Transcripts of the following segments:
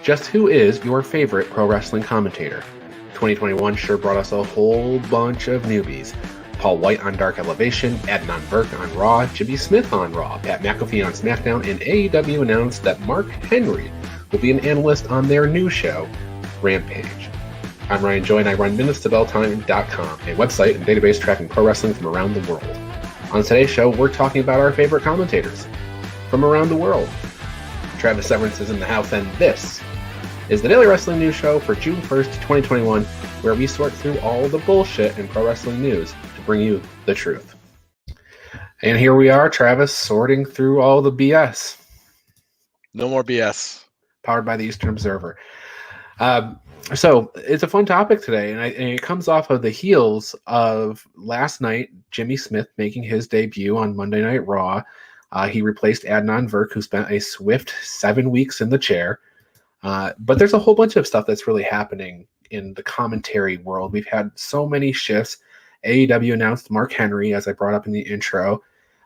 Just who is your favorite pro wrestling commentator? 2021 sure brought us a whole bunch of newbies. Paul Wight on Dark Elevation, Adnan Virk on Raw, Jimmy Smith on Raw, Pat McAfee on Smackdown, and AEW announced that Mark Henry will be an analyst on their new show, Rampage. I'm Ryan Joy, and I run minutestobelltime.com, a website and database tracking pro wrestling from around the world. On today's show, we're talking about our favorite commentators from around the world. Travis Severance is in the house, and this is the Daily Wrestling News Show for June 1st, 2021, where we sort through all the bullshit in pro wrestling news to bring you the truth. And here we are, Travis, sorting through all the BS. No more BS. Powered by the Eastern Observer. So it's a fun topic today, and it comes off of the heels of last night, Jimmy Smith making his debut on Monday Night Raw. He replaced Adnan Virk, who spent a swift 7 weeks in the chair. But there's a whole bunch of stuff that's really happening in the commentary world. We've had so many shifts. AEW announced Mark Henry, as I brought up in the intro.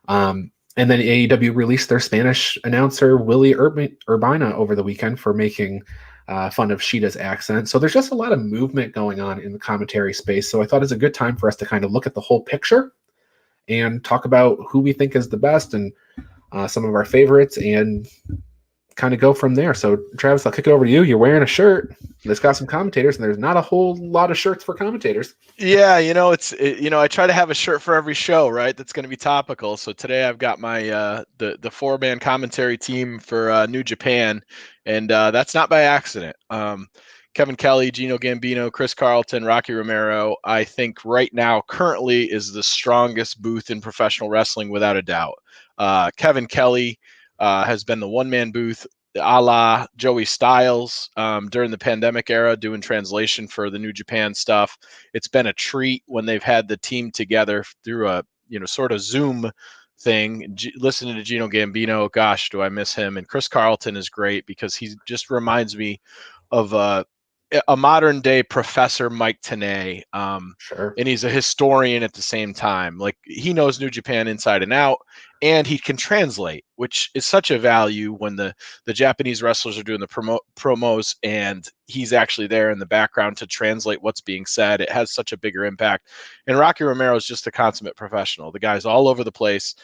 And then AEW released their Spanish announcer, Willie Urbina, over the weekend for making fun of Sheeta's accent. So there's just a lot of movement going on in the commentary space. So I thought it's a good time for us to kind of look at the whole picture and talk about who we think is the best and some of our favorites and kind of go from there. So Travis, I'll kick it over to you. You're wearing a shirt that's got some commentators, and there's not a whole lot of shirts for commentators. Yeah, I try to have a shirt for every show, right? That's going to be topical. So today I've got my the four-man commentary team for New Japan, and that's not by accident. Kevin Kelly, Gino Gambino, Chris Carlton, Rocky Romero, I think right now currently is the strongest booth in professional wrestling without a doubt. Kevin Kelly has been the one-man booth, a la Joey Styles during the pandemic era, doing translation for the New Japan stuff. It's been a treat when they've had the team together through a sort of Zoom thing. Listening to Gino Gambino, gosh, do I miss him. And Chris Carlton is great because he just reminds me of a modern day Professor Mike Tenay. Sure. And he's a historian at the same time. Like, he knows New Japan inside and out, and he can translate, which is such a value when the Japanese wrestlers are doing the promos and he's actually there in the background to translate what's being said. It has such a bigger impact. And Rocky Romero is just a consummate professional. The guy's all over the place.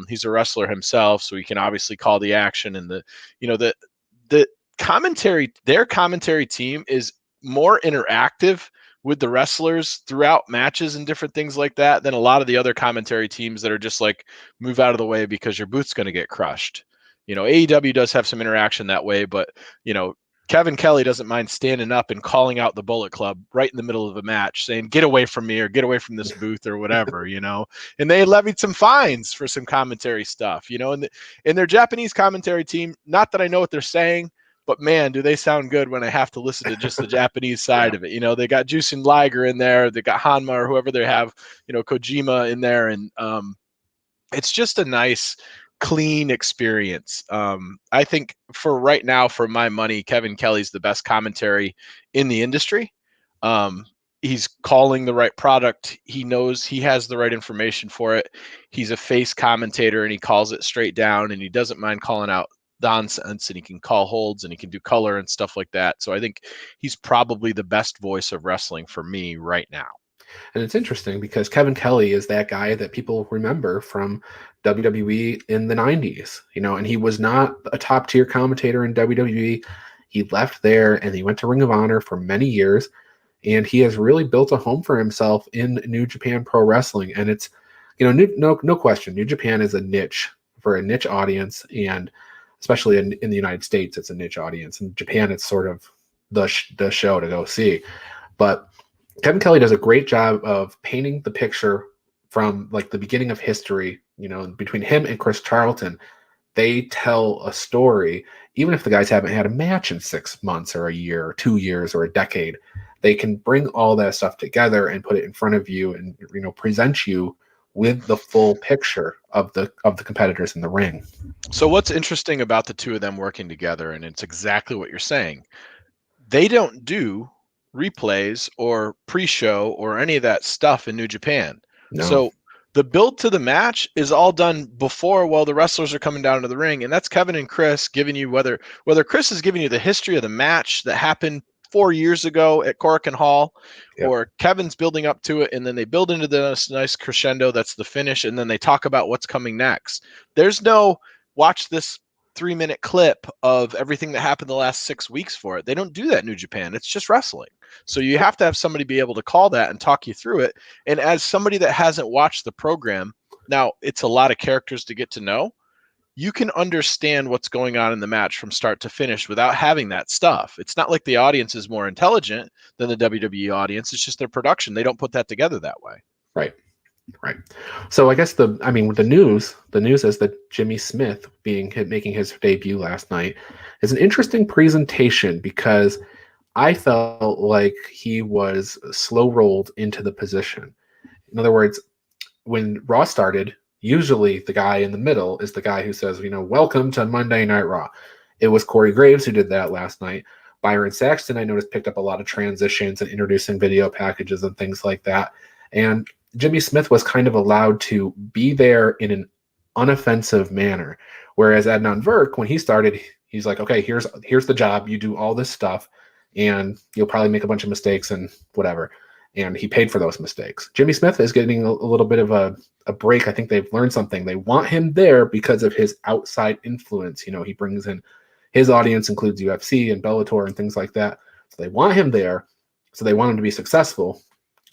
He's a wrestler himself, so he can obviously call the action, and the commentary, their commentary team is more interactive with the wrestlers throughout matches and different things like that than a lot of the other commentary teams that are just like, move out of the way because your booth's going to get crushed. AEW does have some interaction that way, but Kevin Kelly doesn't mind standing up and calling out the Bullet Club right in the middle of a match, saying, get away from me or get away from this booth or whatever, and they levied some fines for some commentary stuff, and their Japanese commentary team, not that I know what they're saying, but man, do they sound good when I have to listen to just the Japanese side of it. They got Jushin Liger in there, they got Hanma or whoever they have, Kojima in there, and it's just a nice, clean experience. I think for right now, for my money, Kevin Kelly's the best commentary in the industry. He's calling the right product. He knows he has the right information for it. He's a face commentator, and he calls it straight down, and he doesn't mind calling out nonsense, and he can call holds, and he can do color and stuff like that. So I think he's probably the best voice of wrestling for me right now. And it's interesting because Kevin Kelly is that guy that people remember from WWE in the 90s, and he was not a top tier commentator in WWE. He left there and he went to Ring of Honor for many years, and he has really built a home for himself in New Japan Pro Wrestling. And it's, no question, New Japan is a niche for a niche audience, and especially in the United States, it's a niche audience. In Japan, it's sort of the show to go see. But Kevin Kelly does a great job of painting the picture from like the beginning of history. Between him and Chris Charlton, they tell a story. Even if the guys haven't had a match in 6 months or a year or 2 years or a decade, they can bring all that stuff together and put it in front of you and present you with the full picture of the competitors in the ring. So what's interesting about the two of them working together, and it's exactly what you're saying, they don't do replays or pre-show or any of that stuff in New Japan. No. So The build to the match is all done before while the wrestlers are coming down to the ring, and that's Kevin and Chris giving you whether Chris is giving you the history of the match that happened 4 years ago at Cork and Hall, Yep. or Kevin's building up to it, and then they build into this nice crescendo that's the finish, and then they talk about what's coming next. There's no watch this 3-minute clip of everything that happened the last 6 weeks for it. They don't do that in New Japan. It's just wrestling. So you have to have somebody be able to call that and talk you through it. And as somebody that hasn't watched the program, now it's a lot of characters to get to know. You can understand what's going on in the match from start to finish without having that stuff. It's not like the audience is more intelligent than the WWE audience. It's just their production. They don't put that together that way. Right. Right. So I guess the news is that Jimmy Smith making his debut last night is an interesting presentation, because I felt like he was slow rolled into the position. In other words, when Raw started, usually the guy in the middle is the guy who says, welcome to Monday Night Raw. It was Corey Graves who did that last night. Byron Saxton, I noticed, picked up a lot of transitions and introducing video packages and things like that. And Jimmy Smith was kind of allowed to be there in an unoffensive manner. Whereas Adnan Virk, when he started, he's like, okay, here's the job. You do all this stuff, and you'll probably make a bunch of mistakes and whatever. And he paid for those mistakes. Jimmy Smith is getting a little bit of a break. I think they've learned something. They want him there because of his outside influence. He brings in, his audience includes UFC and Bellator and things like that. So they want him there. So they want him to be successful.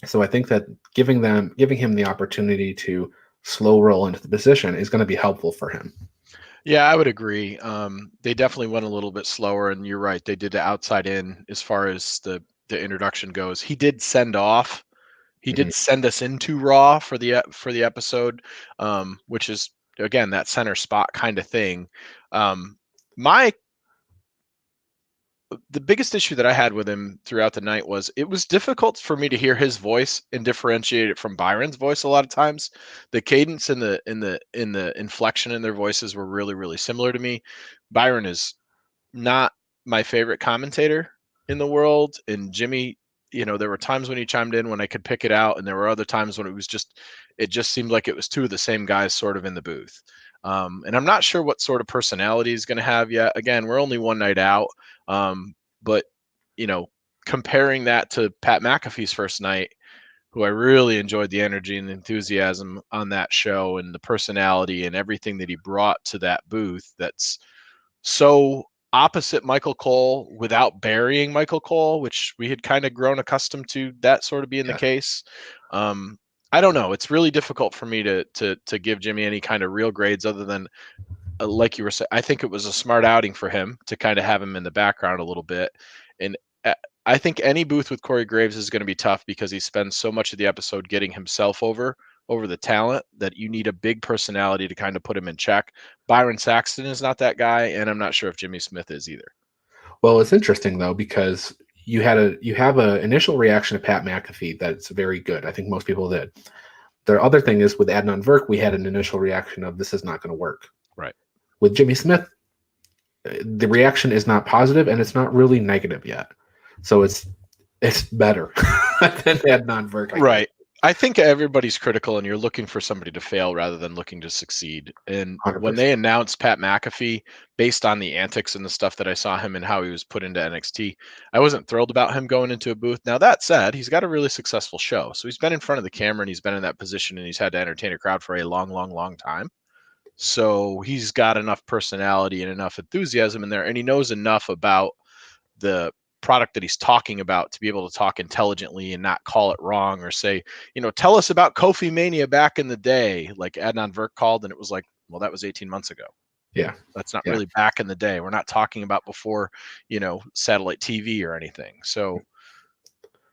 So I think that giving him the opportunity to slow roll into the position is going to be helpful for him. Yeah, I would agree. They definitely went a little bit slower, and you're right. They did the outside in as far as the introduction goes. He did send off. He did send us into Raw for the episode, which is, again, that center spot kind of thing. The biggest issue that I had with him throughout the night was it was difficult for me to hear his voice and differentiate it from Byron's voice. A lot of times, the cadence and the inflection in their voices were really, really similar to me. Byron is not my favorite commentator in the world, and Jimmy, there were times when he chimed in when I could pick it out, and there were other times when it just seemed like it was two of the same guys sort of in the booth. And I'm not sure what sort of personality he's going to have yet. Again, we're only one night out. But comparing that to Pat McAfee's first night, who I really enjoyed the energy and the enthusiasm on that show and the personality and everything that he brought to that booth, that's so opposite Michael Cole without burying Michael Cole, which we had kind of grown accustomed to that sort of being the case. I don't know. It's really difficult for me to give Jimmy any kind of real grades other than, like you were saying, I think it was a smart outing for him to kind of have him in the background a little bit. And I think any booth with Corey Graves is going to be tough because he spends so much of the episode getting himself over the talent that you need a big personality to kind of put him in check. Byron Saxton is not that guy, and I'm not sure if Jimmy Smith is either. Well, it's interesting though, because you have an initial reaction to Pat McAfee that's very good. I think most people did. The other thing is with Adnan Virk, we had an initial reaction of this is not going to work. Right. With Jimmy Smith, the reaction is not positive and it's not really negative yet. So it's better than Adnan Virk. Right. I think everybody's critical and you're looking for somebody to fail rather than looking to succeed. And 100%. When they announced Pat McAfee, based on the antics and the stuff that I saw him and how he was put into NXT, I wasn't thrilled about him going into a booth. Now, that said, he's got a really successful show. So he's been in front of the camera and he's been in that position and he's had to entertain a crowd for a long, long, long time. So he's got enough personality and enough enthusiasm in there, and he knows enough about the product that he's talking about to be able to talk intelligently and not call it wrong or say, tell us about Kofi Mania back in the day, like Adnan Virk called, and it was like, well, that was 18 months ago. Yeah. That's not really back in the day. We're not talking about before, satellite TV or anything. So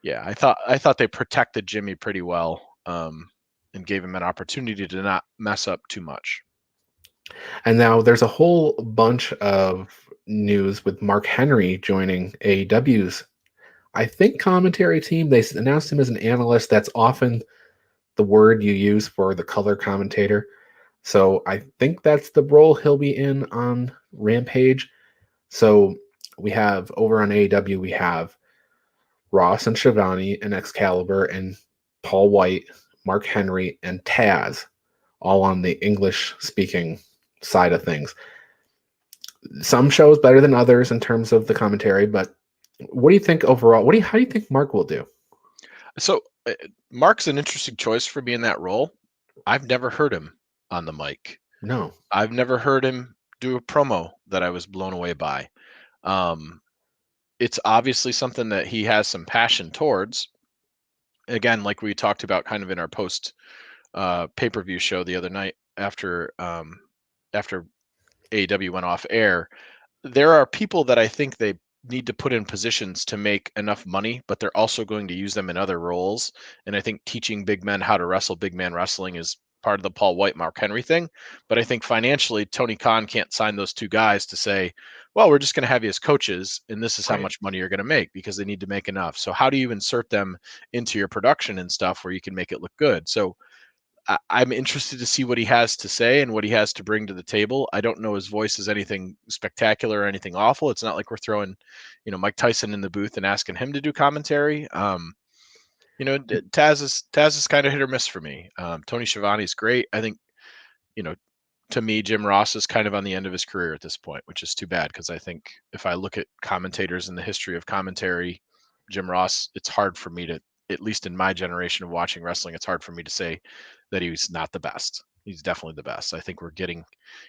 yeah, I thought they protected Jimmy pretty well, and gave him an opportunity to not mess up too much. And now there's a whole bunch of news with Mark Henry joining AEW's, I think, commentary team. They announced him as an analyst. That's often the word you use for the color commentator. So I think that's the role he'll be in on Rampage. So we have over on AEW, we have Ross and Shivani and Excalibur and Paul Wight Mark Henry, and Taz, all on the English-speaking side of things. Some shows better than others in terms of the commentary, but what do you think overall? How do you think Mark will do? So Mark's an interesting choice for me in that role. I've never heard him on the mic. No. I've never heard him do a promo that I was blown away by. It's obviously something that he has some passion towards. Again, like we talked about kind of in our post pay-per-view show the other night after AEW went off air, there are people that I think they need to put in positions to make enough money, but they're also going to use them in other roles. And I think teaching big men how to wrestle big man wrestling is part of the Paul Wight, Mark Henry thing. But I think financially, Tony Khan can't sign those two guys to say, well, we're just going to have you as coaches, and this is how much money you're going to make, because they need to make enough. So how do you insert them into your production and stuff where you can make it look good? So I'm interested to see what he has to say and what he has to bring to the table. I don't know his voice is anything spectacular or anything awful. It's not like we're throwing, Mike Tyson in the booth and asking him to do commentary. Taz is kind of hit or miss for me. Tony Schiavone is great. I think, to me, Jim Ross is kind of on the end of his career at this point, which is too bad, because I think if I look at commentators in the history of commentary, Jim Ross, it's hard for me to, at least in my generation of watching wrestling, it's hard for me to say that he's not the best. He's definitely the best. I think we're getting,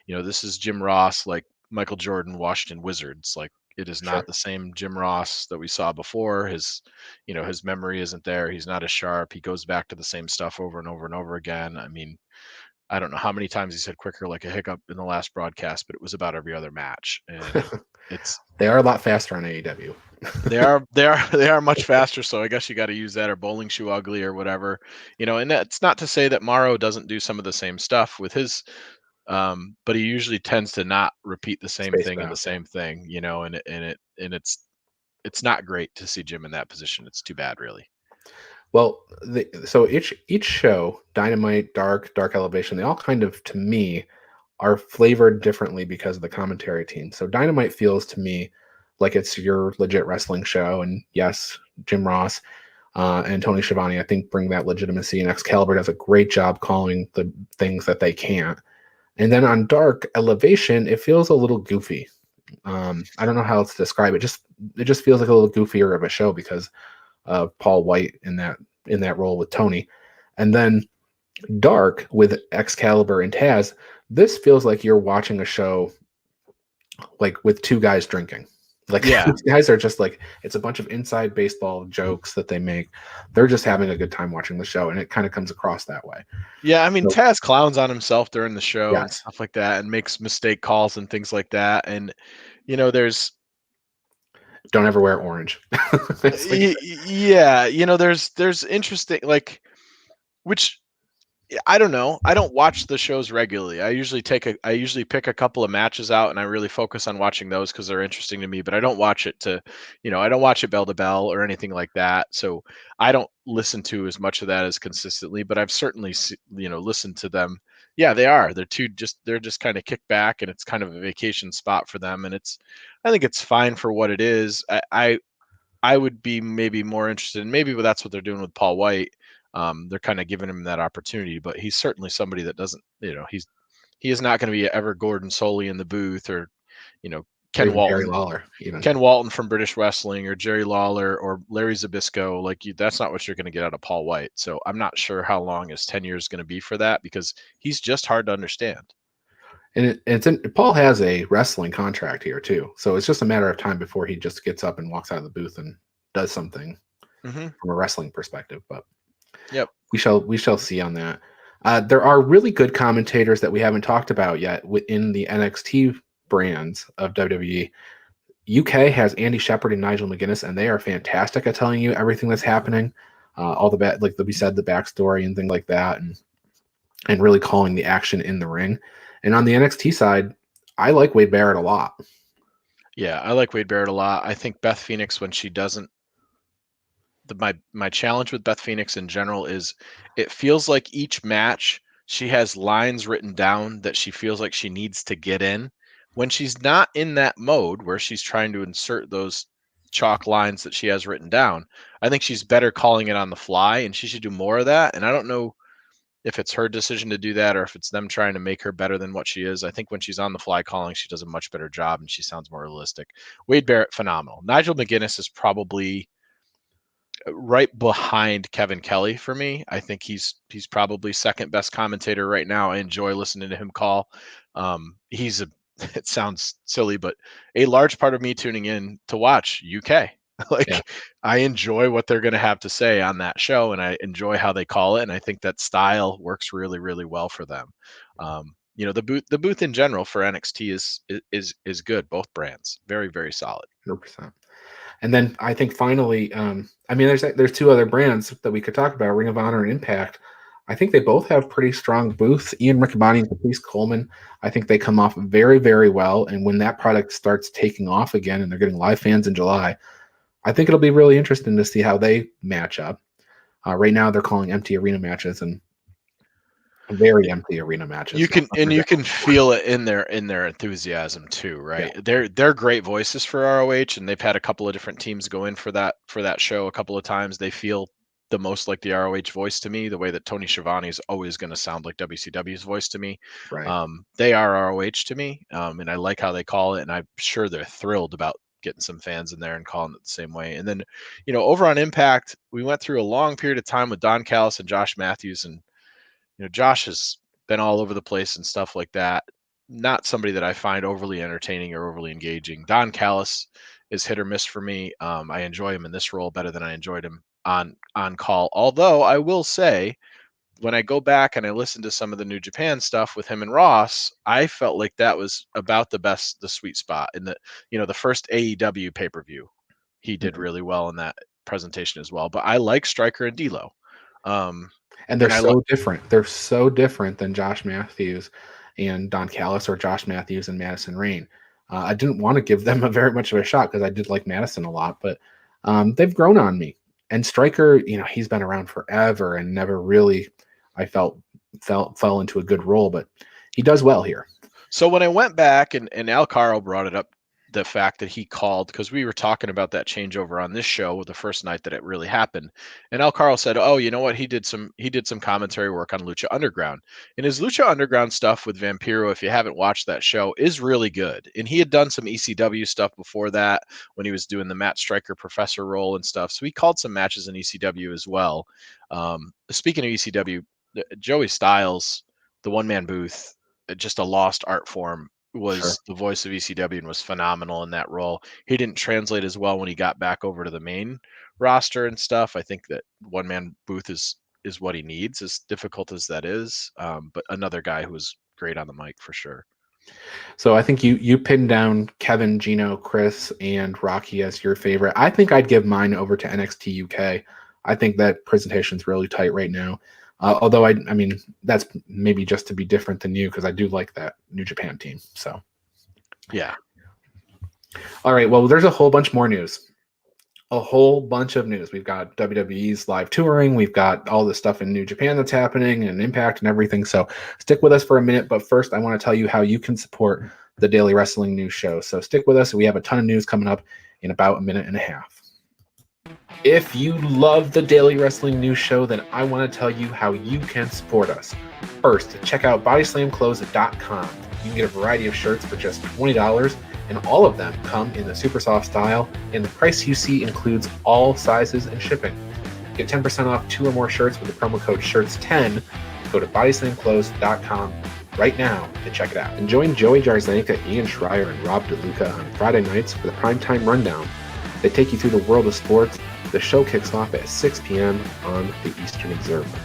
this is Jim Ross, like Michael Jordan, Washington Wizards. Like, it is not the same Jim Ross that we saw before. His memory isn't there. He's not as sharp. He goes back to the same stuff over and over and over again. I mean, I don't know how many times he said quicker like a hiccup in the last broadcast, but it was about every other match. And they are a lot faster on AEW. they are much faster. So I guess you got to use that, or bowling shoe ugly or whatever, and that's not to say that Morrow doesn't do some of the same stuff with his, but he usually tends to not repeat the same thing and the same thing, and it's not great to see Jim in that position. It's too bad, really. Well, so each show, Dynamite, Dark Elevation, they all kind of, to me, are flavored differently because of the commentary team. So Dynamite feels to me like it's your legit wrestling show, and yes, Jim Ross and Tony Schiavone, I think, bring that legitimacy, and Excalibur does a great job calling the things that they can't. And then on Dark Elevation, it feels a little goofy. I don't know how else to describe it. It just feels like a little goofier of a show because Paul Wight in that role with Tony. And then Dark with Excalibur and Taz, this feels like you're watching a show like with two guys drinking. Like, these guys are just like, it's a bunch of inside baseball jokes that they make. They're just having a good time watching the show, and it kind of comes across that way. Yeah, I mean, Taz clowns on himself during the show and stuff like that, and makes mistake calls and things like that. And there's don't ever wear orange. there's interesting, like, which I don't know. I don't watch the shows regularly. I usually pick a couple of matches out, and I really focus on watching those because they're interesting to me, but I don't watch it I don't watch it bell to bell or anything like that. So I don't listen to as much of that as consistently, but I've certainly, listened to them. Yeah, they're just kind of kicked back, and it's kind of a vacation spot for them. And I think it's fine for what it is. I would be maybe more interested in, maybe that's what they're doing with Paul Wight. They're kind of giving him that opportunity, but he's certainly somebody that doesn't, he is not going to be ever Gordon Soley in the booth, or, Ken Walton, Jerry Lawler, Ken Walton from British Wrestling, or Jerry Lawler, or Larry Zbyszko. Like, that's not what you're going to get out of Paul Wight. So I'm not sure how long his tenure is going to be for that, because he's just hard to understand. And Paul has a wrestling contract here too, so it's just a matter of time before he just gets up and walks out of the booth and does something from a wrestling perspective. But we shall see on that. There are really good commentators that we haven't talked about yet within the NXT brands of WWE. UK has Andy Shepherd and Nigel McGuinness, and they are fantastic at telling you everything that's happening, all the like we said, the backstory and things like that, and really calling the action in the ring. And on the NXT side, I like Wade Barrett a lot. Yeah, I like Wade Barrett a lot. I think Beth Phoenix, when she doesn't, my challenge with Beth Phoenix in general is, it feels like each match she has lines written down that she feels like she needs to get in. When she's not in that mode where she's trying to insert those chalk lines that she has written down, I think she's better calling it on the fly, and she should do more of that. And I don't know if it's her decision to do that or if it's them trying to make her better than what she is. I think when she's on the fly calling, she does a much better job and she sounds more realistic. Wade Barrett, phenomenal. Nigel McGuinness is probably right behind Kevin Kelly for me. I think he's probably second best commentator right now. I enjoy listening to him call. He's it sounds silly, but a large part of me tuning in to watch UK. I enjoy what they're going to have to say on that show, and I enjoy how they call it, and I think that style works really, really well for them. The booth in general for NXT is good. Both brands, very, very solid. 100%. And then I think finally, there's two other brands that we could talk about, Ring of Honor and Impact. I think they both have pretty strong booths. Ian Riccaboni and Patrice Coleman, I think they come off very, very well. And when that product starts taking off again and they're getting live fans in July, I think it'll be really interesting to see how they match up. Right now they're calling empty arena matches and very empty arena matches. You can feel it in their enthusiasm too, right? Yeah. They're great voices for ROH, and they've had a couple of different teams go in for that show a couple of times. They feel the most like the ROH voice to me, the way that Tony Schiavone is always going to sound like WCW's voice to me. Right. They are ROH to me, and I like how they call it, and I'm sure they're thrilled about getting some fans in there and calling it the same way. And then, over on Impact, we went through a long period of time with Don Callis and Josh Matthews, and Josh has been all over the place and stuff like that. Not somebody that I find overly entertaining or overly engaging. Don Callis is hit or miss for me. I enjoy him in this role better than I enjoyed him on call. Although I will say, when I go back and I listen to some of the New Japan stuff with him and Ross, I felt like that was about the sweet spot in the first AEW pay-per-view. He did really well in that presentation as well. But I like Stryker and D'Lo. And they're so different. They're so different than Josh Matthews and Don Callis or Josh Matthews and Madison Rayne. I didn't want to give them very much of a shot because I did like Madison a lot, but they've grown on me. And Stryker, he's been around forever and never really, I felt, fell into a good role, but he does well here. So when I went back and Al Caro brought it up, the fact that he called, because we were talking about that changeover on this show the first night that it really happened, and Al Caro said, "Oh, you know what? He did some commentary work on Lucha Underground, and his Lucha Underground stuff with Vampiro, if you haven't watched that show, is really good. And he had done some ECW stuff before that when he was doing the Matt Stryker professor role and stuff. So he called some matches in ECW as well. Speaking of ECW, Joey Styles, the one-man booth, just a lost art form, was the voice of ECW and was phenomenal in that role. He didn't translate as well when he got back over to the main roster and stuff. I think that one-man booth is what he needs, as difficult as that is. But another guy who was great on the mic for sure. So I think you pinned down Kevin, Gino, Chris, and Rocky as your favorite. I think I'd give mine over to NXT UK. I think that presentation's really tight right now. Although I mean, that's maybe just to be different than you, because I do like that New Japan team. So, yeah. All right. Well, there's a whole bunch more news. A whole bunch of news. We've got WWE's live touring. We've got all this stuff in New Japan that's happening and Impact and everything. So stick with us for a minute. But first, I want to tell you how you can support the Daily Wrestling News Show. So stick with us. We have a ton of news coming up in about a minute and a half. If you love the Daily Wrestling News Show, then I want to tell you how you can support us. First, check out bodyslamclothes.com. You can get a variety of shirts for just $20, and all of them come in the super soft style, and the price you see includes all sizes and shipping. Get 10% off 2 or more shirts with the promo code SHIRTS10. Go to bodyslamclothes.com right now to check it out. And join Joey Jarzanka, Ian Schreier, and Rob DeLuca on Friday nights for the Primetime Rundown. They take you through the world of sports. The show kicks off at 6 p.m. on the Eastern Observer.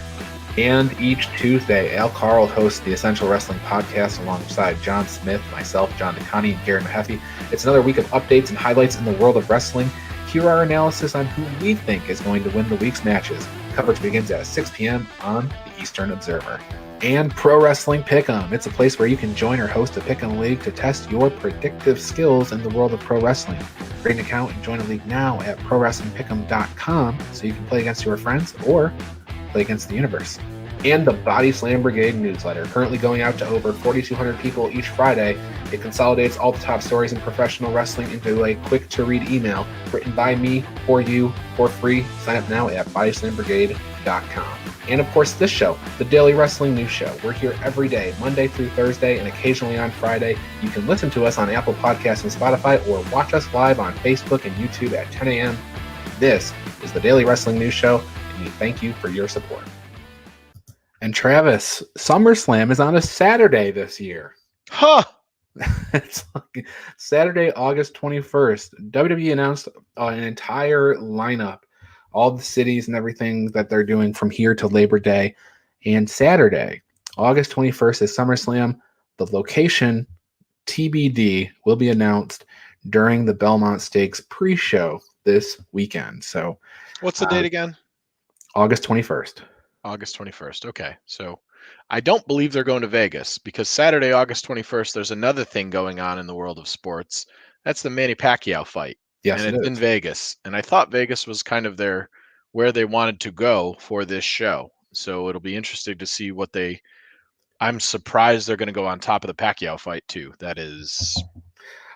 And each Tuesday, Al Carl hosts the Essential Wrestling Podcast alongside John Smith, myself, John DeConnie, and Gary McAfee. It's another week of updates and highlights in the world of wrestling. Here are our analysis on who we think is going to win the week's matches. Coverage begins at 6 p.m. on the Eastern Observer. And Pro Wrestling Pick'em. It's a place where you can join or host a Pick'em League to test your predictive skills in the world of pro wrestling. Create an account and join a league now at ProWrestlingPick'em.com so you can play against your friends or play against the universe. And the Body Slam Brigade newsletter, currently going out to over 4,200 people each Friday. It consolidates all the top stories in professional wrestling into a quick-to-read email written by me, for you, for free. Sign up now at BodyslamBrigade.com. And of course, this show, the Daily Wrestling News Show. We're here every day, Monday through Thursday, and occasionally on Friday. You can listen to us on Apple Podcasts and Spotify, or watch us live on Facebook and YouTube at 10 a.m. This is the Daily Wrestling News Show, and we thank you for your support. And Travis, SummerSlam is on a Saturday this year. Huh! It's like Saturday, August 21st. WWE announced an entire lineup, all the cities and everything that they're doing from here to Labor Day. And Saturday, August 21st is SummerSlam. The location, TBD, will be announced during the Belmont Stakes pre-show this weekend. So, what's the date again? August 21st. August 21st. Okay. So I don't believe they're going to Vegas, because Saturday, August 21st, there's another thing going on in the world of sports. That's the Manny Pacquiao fight. Yes, and it's in Vegas. And I thought Vegas was kind of where they wanted to go for this show. So it'll be interesting to see I'm surprised they're going to go on top of the Pacquiao fight too. That is.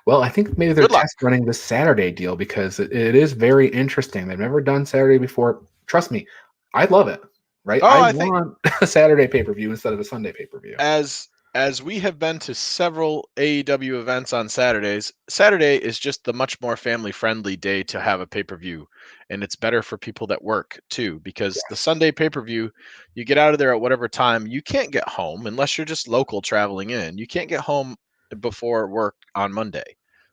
Well, I think maybe they're test running the Saturday deal, because it is very interesting. They've never done Saturday before. Trust me, I love it. Right? I want a Saturday pay-per-view instead of a Sunday pay-per-view. As we have been to several AEW events on Saturdays, Saturday is just the much more family-friendly day to have a pay-per-view. And it's better for people that work too, because the Sunday pay-per-view, you get out of there at whatever time. You can't get home unless you're just local traveling in. You can't get home before work on Monday.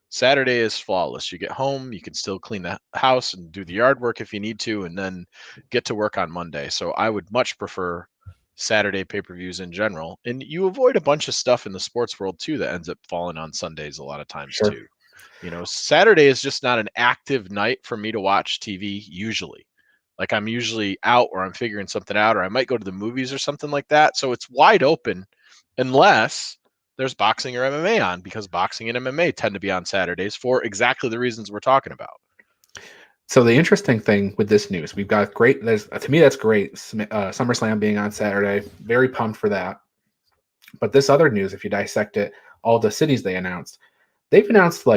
Saturday is flawless. You get home, you can still clean the house and do the yard work if you need to, and then get to work on Monday. So I would much prefer Saturday pay-per-views in general. And you avoid a bunch of stuff in the sports world too that ends up falling on Sundays a lot of times too. You know, Saturday is just not an active night for me to watch TV usually. Like, I'm usually out, or I'm figuring something out, or I might go to the movies or something like that. So it's wide open unless there's boxing or MMA on, because boxing and MMA tend to be on Saturdays for exactly the reasons we're talking about. So the interesting thing with this news, we've got to me, that's great. SummerSlam being on Saturday, very pumped for that. But this other news, if you dissect it, all the cities they've announced,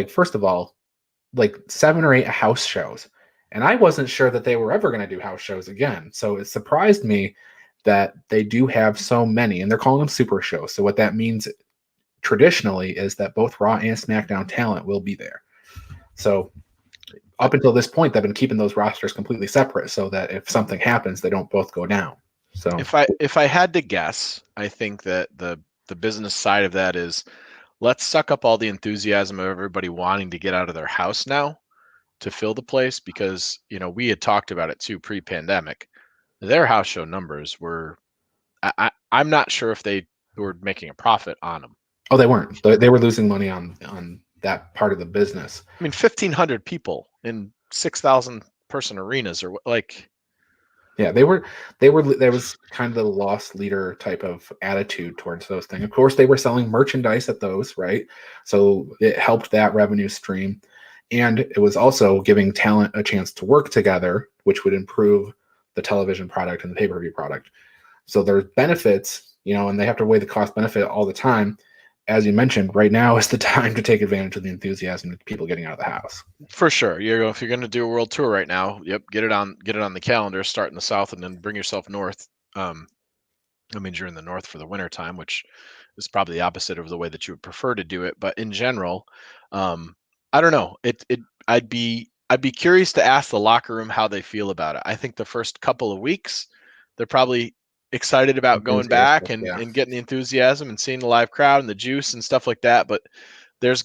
first of all, 7 or 8 house shows. And I wasn't sure that they were ever going to do house shows again. So it surprised me that they do have so many, and they're calling them super shows. So what that means traditionally is that both Raw and SmackDown talent will be there. So up until this point, they've been keeping those rosters completely separate, so that if something happens, they don't both go down. So if I had to guess, I think that the business side of that is, let's suck up all the enthusiasm of everybody wanting to get out of their house now to fill the place, because, you know, we had talked about it too pre-pandemic. Their house show numbers were, I'm not sure if they were making a profit on them. Oh, they weren't. They were losing money on that part of the business. I mean, 1,500 people in 6,000 person arenas, or like. Yeah, there was kind of the loss leader type of attitude towards those things. Of course, they were selling merchandise at those, right? So it helped that revenue stream. And it was also giving talent a chance to work together, which would improve the television product and the pay-per-view product. So there's benefits, you know, and they have to weigh the cost benefit all the time. As you mentioned, right now is the time to take advantage of the enthusiasm of people getting out of the house. For sure. If you're going to do a world tour right now, get it on the calendar, start in the south and then bring yourself north. I mean, you're in the north for the winter time, which is probably the opposite of the way that you would prefer to do it. But in general, I don't know. I'd be curious to ask the locker room how they feel about it. I think the first couple of weeks, they're probably excited about going back and getting the enthusiasm and seeing the live crowd and the juice and stuff like that. But there's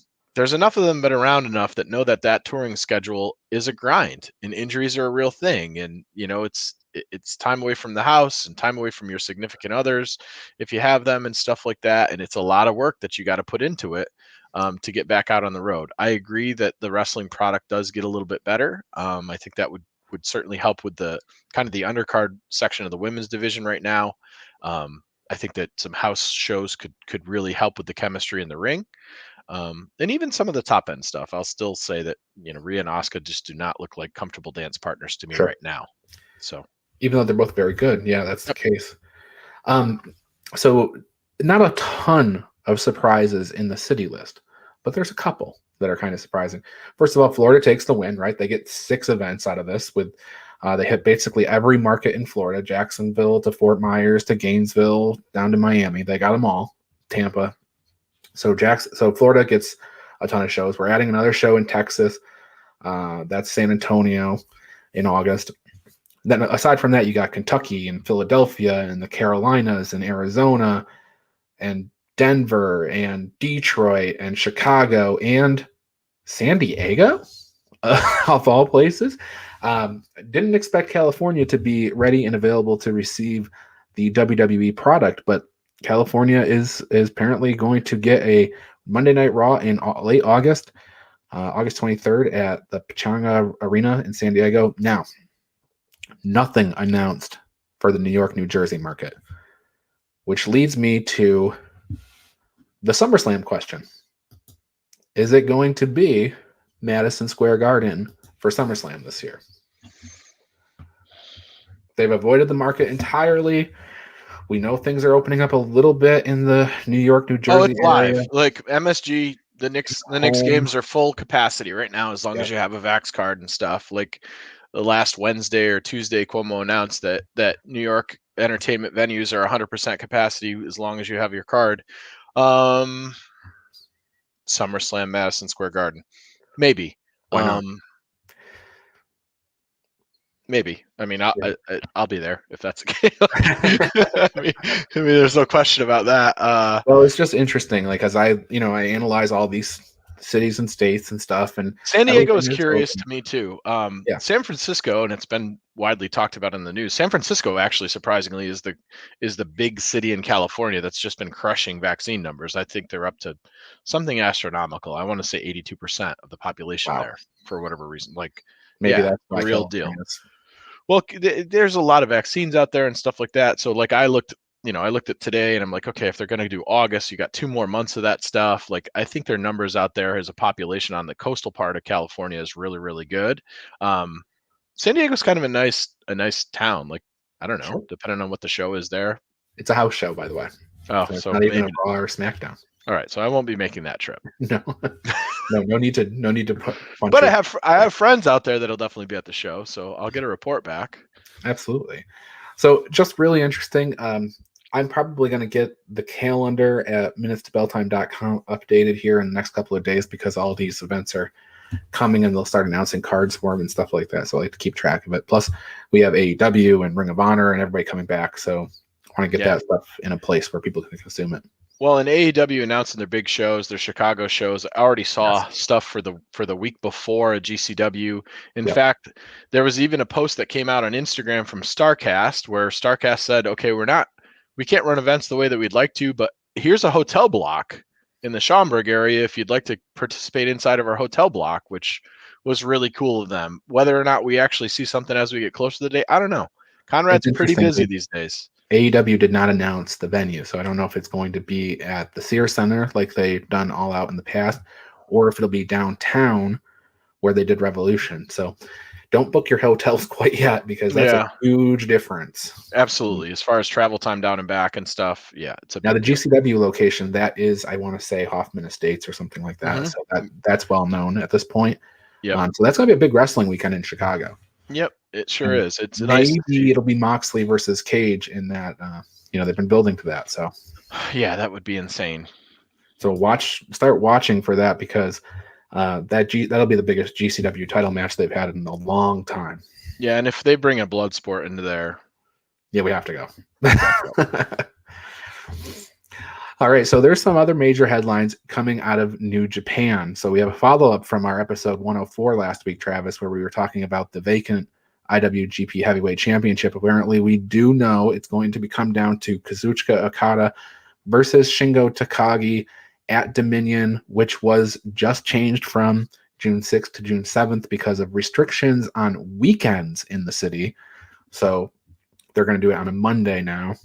enough of them been around enough that know that touring schedule is a grind, and injuries are a real thing. And, you know, it's time away from the house and time away from your significant others, if you have them, and stuff like that. And it's a lot of work that you got to put into it to get back out on the road. I agree that the wrestling product does get a little bit better. I think that would certainly help with the kind of the undercard section of the women's division right now. I think that some house shows could really help with the chemistry in the ring. And even some of the top end stuff. I'll still say that, you know, Rhea and Asuka just do not look like comfortable dance partners to me right now. So even though they're both very good, that's the case. So not a ton of surprises in the city list, but there's a couple that are kind of surprising. First of all, Florida takes the win, right? They get 6 events out of this, with They hit basically every market in Florida, Jacksonville to Fort Myers to Gainesville down to Miami. They got them all. Tampa. So Florida gets a ton of shows. We're adding another show in Texas. That's San Antonio in August. Then aside from that, you got Kentucky and Philadelphia and the Carolinas and Arizona and Denver and Detroit and Chicago and San Diego, of all places. Didn't expect California to be ready and available to receive the WWE product, but California is apparently going to get a Monday Night Raw in late August, August 23rd at the Pechanga Arena in San Diego. Now, nothing announced for the New York, New Jersey market, which leads me to the SummerSlam question. Is it going to be Madison Square Garden for SummerSlam this year? They've avoided the market entirely. We know things are opening up a little bit in the New York, New Jersey it's area. live. Like MSG, the Knicks games are full capacity right now, as long as you have a Vax card and stuff. Like the last Wednesday or Tuesday, Cuomo announced that New York entertainment venues are 100% capacity as long as you have your card. SummerSlam, Madison Square Garden, maybe. Why not? Maybe. I mean, I'll be there if that's the case. I mean, there's no question about that. Well, it's just interesting, like, as I analyze all these cities and states and stuff, and San Diego is curious to me too. San Francisco, and it's been widely talked about in the news. San Francisco actually, surprisingly, is the big city in California that's just been crushing vaccine numbers. I think they're up to something astronomical. I want to say 82% of the population there, for whatever reason. Like, maybe that's a real deal. Well, there's a lot of vaccines out there and stuff like that. So, like, I looked at today and I'm like, okay, if they're going to do August, you got 2 more months of that stuff. Like, I think their numbers out there as a population on the coastal part of California is really, really good. San Diego's kind of a nice town. Like, I don't know, depending on what the show is there. It's a house show, by the way. Oh, so not even a Raw or SmackDown. All right, so I won't be making that trip. No need to put. But I have friends out there that'll definitely be at the show, so I'll get a report back. Absolutely. So just really interesting. I'm probably going to get the calendar at minutestobelltime.com updated here in the next couple of days, because all these events are coming and they'll start announcing cards for them and stuff like that. So I like to keep track of it. Plus, we have AEW and Ring of Honor and everybody coming back. So I want to get that stuff in a place where people can consume it. Well, in AEW announcing their big shows, their Chicago shows, I already saw stuff for the week before at GCW. In fact, there was even a post that came out on Instagram from StarCast where StarCast said, okay, we can't run events the way that we'd like to, but here's a hotel block in the Schaumburg area if you'd like to participate inside of our hotel block, which was really cool of them. Whether or not we actually see something as we get closer to the day, I don't know. Conrad's pretty busy these days. AEW did not announce the venue, so I don't know if it's going to be at the Sears Center like they've done All Out in the past, or if it'll be downtown where they did Revolution. So don't book your hotels quite yet, because that's a huge difference. Absolutely. As far as travel time down and back and stuff, now the GCW location, that is, I want to say, Hoffman Estates or something like that. Mm-hmm. So that's well known at this point. So that's going to be a big wrestling weekend in Chicago. Yep, it sure is. It's maybe it'll be Moxley versus Cage in that. They've been building to that. So that would be insane. So start watching for that, because that'll be the biggest GCW title match they've had in a long time. Yeah, and if they bring a blood sport into there, we have to go. All right, so there's some other major headlines coming out of New Japan. So we have a follow-up from our episode 104 last week, Travis, where we were talking about the vacant IWGP Heavyweight Championship. Apparently, we do know it's going to come down to Kazuchika Okada versus Shingo Takagi at Dominion, which was just changed from June 6th to June 7th because of restrictions on weekends in the city. So they're going to do it on a Monday now.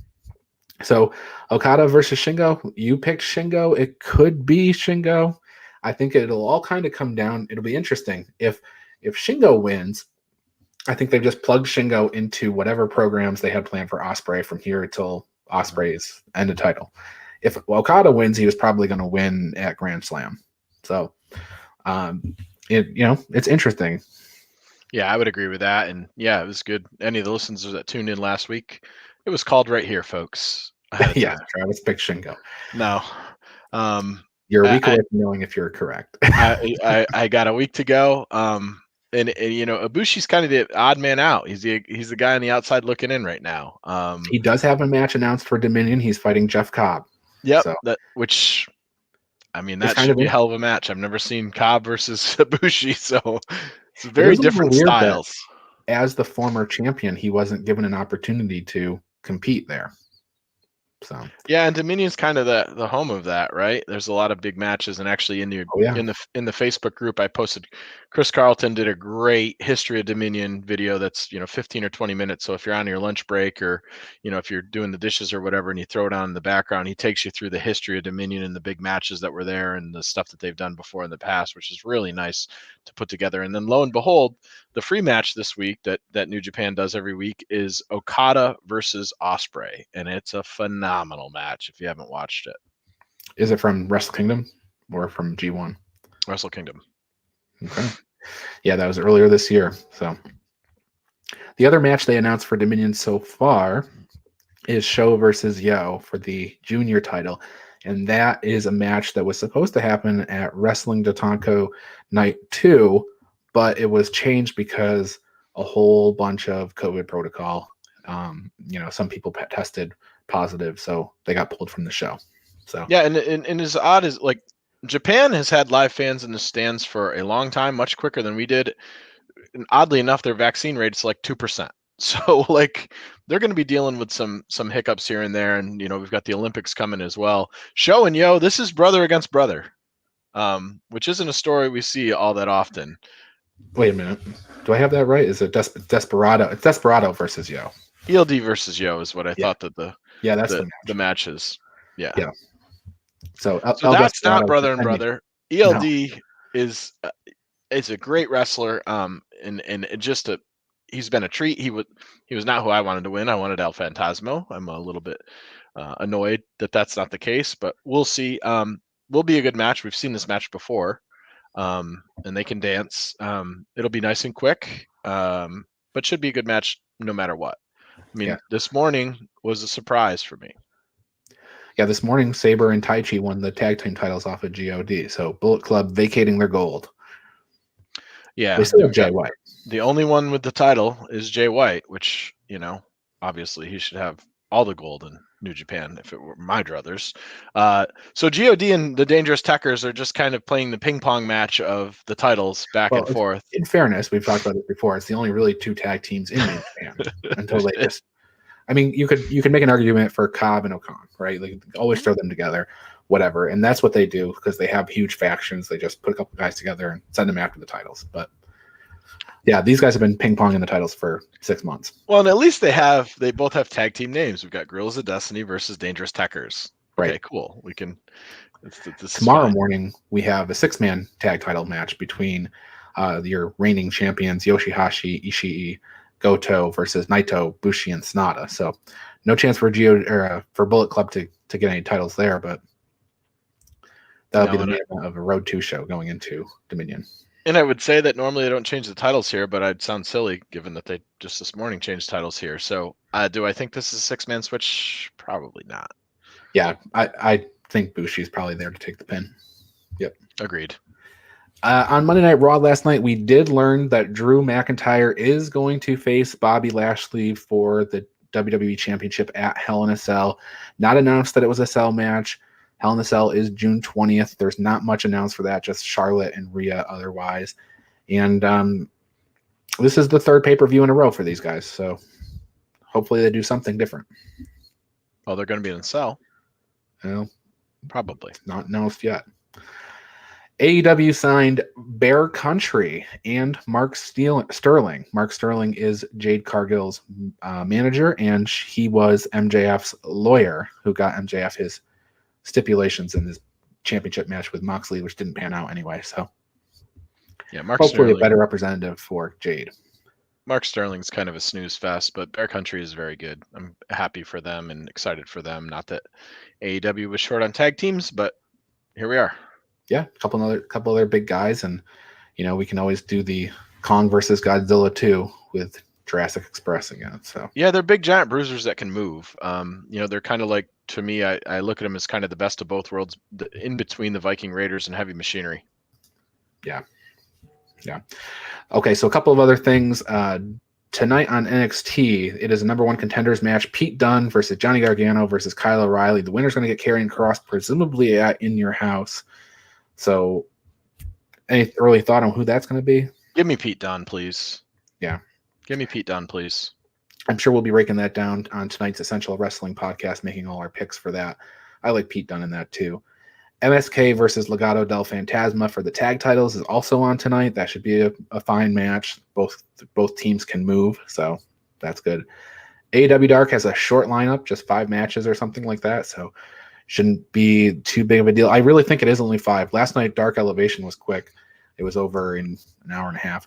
So Okada versus Shingo, you picked Shingo. It could be Shingo. I think it'll all kind of come down. It'll be interesting. If Shingo wins, I think they've just plugged Shingo into whatever programs they had planned for Ospreay from here until Ospreay's end of title. If Okada wins, he was probably going to win at Grand Slam. So, it's interesting. Yeah, I would agree with that. And yeah, it was good. Any of the listeners that tuned in last week, it was called right here, folks. Ahead of Yeah, time. Travis picked Shingo. No. You're a week I, away from knowing if you're correct. I got a week to go. And you know, Ibushi's kind of the odd man out. He's the guy on the outside looking in right now. He does have a match announced for Dominion. He's fighting Jeff Cobb. Yep. So Which I mean, it's that kind should of be a hell of a match. I've never seen Cobb versus Ibushi, so it's it very is a little different weird that styles. as the former champion, he wasn't given an opportunity to compete there. So Yeah, and Dominion's kind of the home of that, right? There's a lot of big matches, and actually in the in the Facebook group I posted, Chris Carlton did a great history of Dominion video that's 15 or 20 minutes. So if you're on your lunch break, or if you're doing the dishes or whatever, and you throw it on in the background, he takes you through the history of Dominion and the big matches that were there and the stuff that they've done before in the past, which is really nice to put together. And then lo and behold, the free match this week that New Japan does every week is Okada versus Ospreay, and it's a phenomenal match if you haven't watched it. is it from Wrestle Kingdom or from G1? Wrestle Kingdom. Okay. Yeah, that was earlier this year. So the other match they announced for Dominion so far is Show versus Yo for the junior title. And that is a match that was supposed to happen at Wrestling Tatanko Night 2, but it was changed because a whole bunch of COVID protocol. Some people tested positive, so they got pulled from the show. So yeah, and as odd as like Japan has had live fans in the stands for a long time, much quicker than we did. And oddly enough, their vaccine rate is like 2%. So like they're going to be dealing with some hiccups here and there, and we've got the Olympics coming as well. Show and Yo, this is brother against brother, which isn't a story we see all that often. wait a minute, do I have that right? Is it Desperado? It's Desperado versus Yo. ELD versus Yo is what I thought that that's the match is. Yeah. So that's not brother and brother. ELD No. is a great wrestler. And just he's been a treat. He was not who I wanted to win. I wanted El Phantasmo. I'm a little bit annoyed that that's not the case, but we'll see. Will be a good match. We've seen this match before, and they can dance. It'll be nice and quick, but should be a good match no matter what. I mean, this morning was a surprise for me. Yeah, this morning Sabre and Taichi won the tag team titles off of GOD. So Bullet Club vacating their gold. Yeah, they still have Jay White. The only one with the title is Jay White, which obviously he should have all the gold in New Japan if it were my druthers. So GOD and the Dangerous Techers are just kind of playing the ping pong match of the titles back and forth. In fairness, we've talked about it before. It's the only really two tag teams in New Japan until they just. I mean, you could make an argument for Cobb and Okan, right? Like always throw them together, whatever, and that's what they do because they have huge factions. They just put a couple guys together and send them after the titles. But yeah, these guys have been ping ponging the titles for 6 months. Well, and at least they both have tag team names. We've got Guerrillas of Destiny versus Dangerous Techers. Right. Okay, cool. We can. Tomorrow morning we have a 6-man tag title match between your reigning champions Yoshihashi, Ishii, Goto versus Naito, Bushi, and Sonata. So no chance for for Bullet Club to get any titles there, but that'll be the name of a Road 2 show going into Dominion. And I would say that normally they don't change the titles here, but I'd sound silly given that they just this morning changed titles here. So do I think this is a 6-man switch? Probably not. Yeah, I think Bushi's probably there to take the pin. Yep. Agreed. On Monday Night Raw last night, we did learn that Drew McIntyre is going to face Bobby Lashley for the WWE Championship at Hell in a Cell. Not announced that it was a cell match. Hell in a Cell is June 20th. There's not much announced for that, just Charlotte and Rhea otherwise. And this is the third pay-per-view in a row for these guys, so hopefully they do something different. Oh, they're going to be in a cell? Well, probably. Not announced yet. AEW signed Bear Country and Mark Sterling. Mark Sterling is Jade Cargill's manager, and he was MJF's lawyer who got MJF his stipulations in his championship match with Moxley, which didn't pan out anyway. So, yeah, Mark hopefully Sterling, a better representative for Jade. Mark Sterling's kind of a snooze fest, but Bear Country is very good. I'm happy for them and excited for them. Not that AEW was short on tag teams, but here we are. Yeah, a couple other big guys, and we can always do the Kong versus Godzilla 2 with Jurassic Express again. So yeah, they're big giant bruisers that can move. They're kind of like, to me, I look at them as kind of the best of both worlds, in between the Viking Raiders and Heavy Machinery. Yeah. Okay, so a couple of other things. Tonight on NXT, it is a number one contenders match. Pete Dunne versus Johnny Gargano versus Kyle O'Reilly. The winner's going to get Karrion Kross, presumably In Your House. So, any early thought on who that's going to be? Give me Pete Dunne, please. Yeah. Give me Pete Dunne, please. I'm sure we'll be breaking that down on tonight's Essential Wrestling podcast, making all our picks for that. I like Pete Dunne in that too. MSK versus Legado del Fantasma for the tag titles is also on tonight. That should be a fine match. Both teams can move, so that's good. AEW Dark has a short lineup, just 5 matches or something like that, so shouldn't be too big of a deal. I really think it is only 5. Last night, Dark Elevation was quick. It was over in an hour and a half.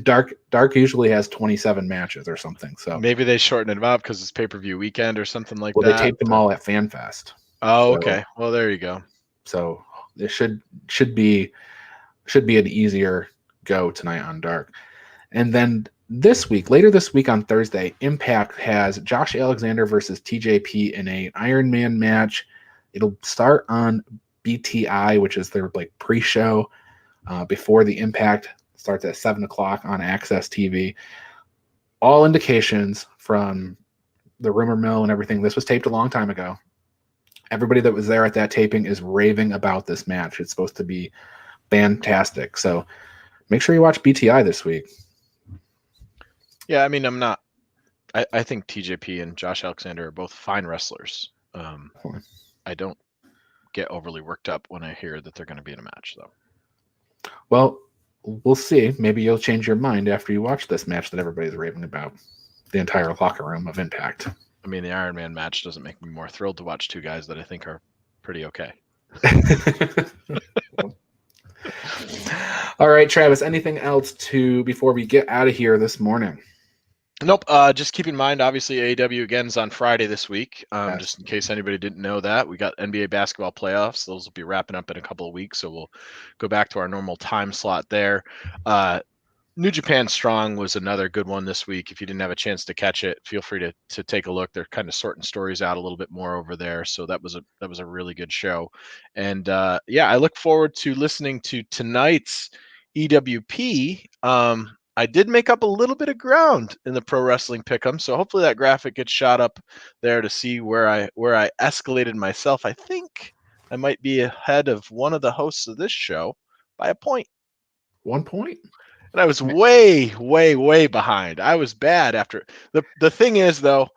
Dark usually has 27 matches or something. So maybe they shortened it up because it's pay-per-view weekend or something like that. Well, they taped them all at FanFest. Oh, so, okay. Well, there you go. So it should be an easier go tonight on Dark. And then later this week on Thursday, Impact has Josh Alexander versus TJP in an Iron Man match. It'll start on BTI, which is their pre-show before the Impact starts at 7:00 on Access TV. All indications from the rumor mill and everything. This was taped a long time ago. Everybody that was there at that taping is raving about this match. It's supposed to be fantastic. So make sure you watch BTI this week. Yeah, I mean, I think TJP and Josh Alexander are both fine wrestlers. I don't get overly worked up when I hear that they're going to be in a match, though. Well, we'll see. Maybe you'll change your mind after you watch this match that everybody's raving about. The entire locker room of Impact. I mean, the Iron Man match doesn't make me more thrilled to watch 2 guys that I think are pretty okay. All right, Travis, anything else before we get out of here this morning? Nope. Just keep in mind, obviously, AEW again is on Friday this week. Yes. Just in case anybody didn't know that. We got NBA basketball playoffs. Those will be wrapping up in a couple of weeks, so we'll go back to our normal time slot there. New Japan Strong was another good one this week. If you didn't have a chance to catch it, feel free to take a look. They're kind of sorting stories out a little bit more over there. So that was a really good show. And I look forward to listening to tonight's EWP. I did make up a little bit of ground in the pro wrestling pick'em, so hopefully that graphic gets shot up there to see where I escalated myself. I think I might be ahead of one of the hosts of this show by a point. 1 point? And I was way, way, way behind. I was bad after. The thing is, though,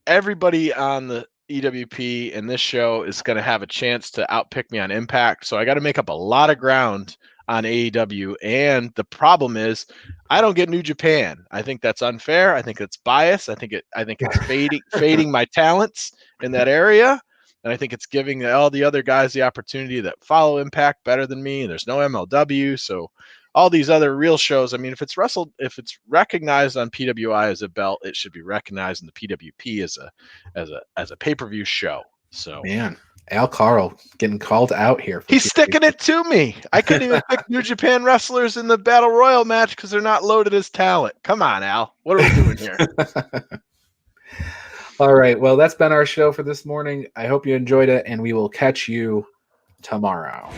everybody on the EWP and this show is going to have a chance to outpick me on Impact. So I got to make up a lot of ground on AEW. And the problem is I don't get New Japan. I think that's unfair. I think it's bias. I think it's fading my talents in that area. And I think it's giving all the other guys the opportunity that follow Impact better than me. And there's no MLW. So all these other real shows, I mean, if it's recognized on PWI as a belt, it should be recognized in the PWP as a pay-per-view show. So man, Al Carl getting called out here. He's sticking it to me. I couldn't even pick New Japan wrestlers in the Battle Royal match because they're not loaded as talent. Come on, Al. What are we doing here? All right. Well, that's been our show for this morning. I hope you enjoyed it, and we will catch you tomorrow.